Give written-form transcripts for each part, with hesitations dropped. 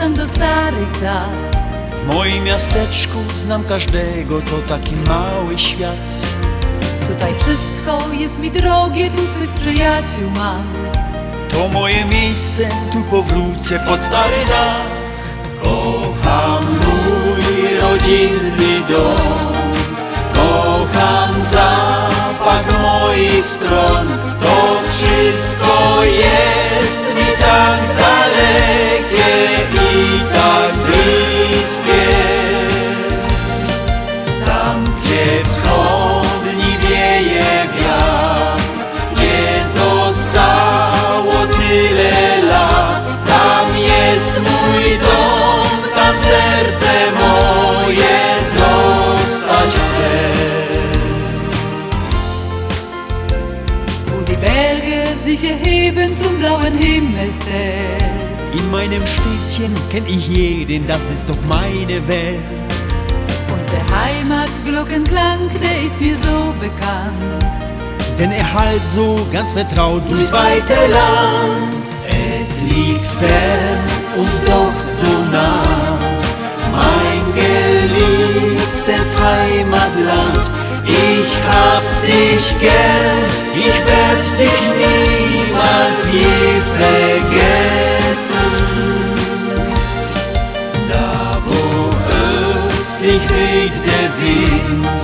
wracam do starych dat. W moim miasteczku znam każdego, to taki mały świat. Tutaj wszystko jest mi drogie, tu swych przyjaciół mam. To moje miejsce, tu powrócę pod stary dach. Kocham mój rodzinny dom, kocham zapach moich stron. To wszystko jest mi tak dalekie i tak bliskie. Tam, gdzie wschodni wieje wiatr, gdzie zostało tyle lat, tam jest mój dom, tam serce moje zostać chce. Wo die Berge sich erheben zum blauen Himmelsdell. In meinem Städtchen kenn ich jeden, das ist doch meine Welt. Und der Heimatglockenklang, der ist mir so bekannt. Denn er hallt so ganz vertraut Durchs weite Land, es liegt fern und doch so nah. Mein geliebtes Heimatland, ich hab dich gern, ich werd dich niemals je vergessen. Da wo östlich weht der Wind,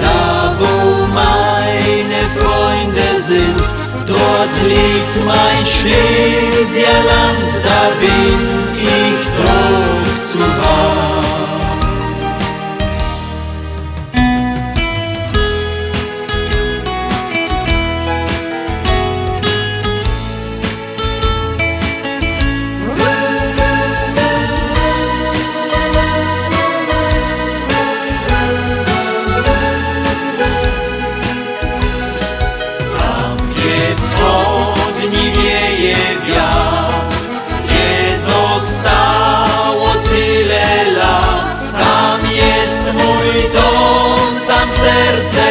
da wo meine Freunde sind, dort liegt mein Schlesierland, da bin ich doch zu Hause. Serce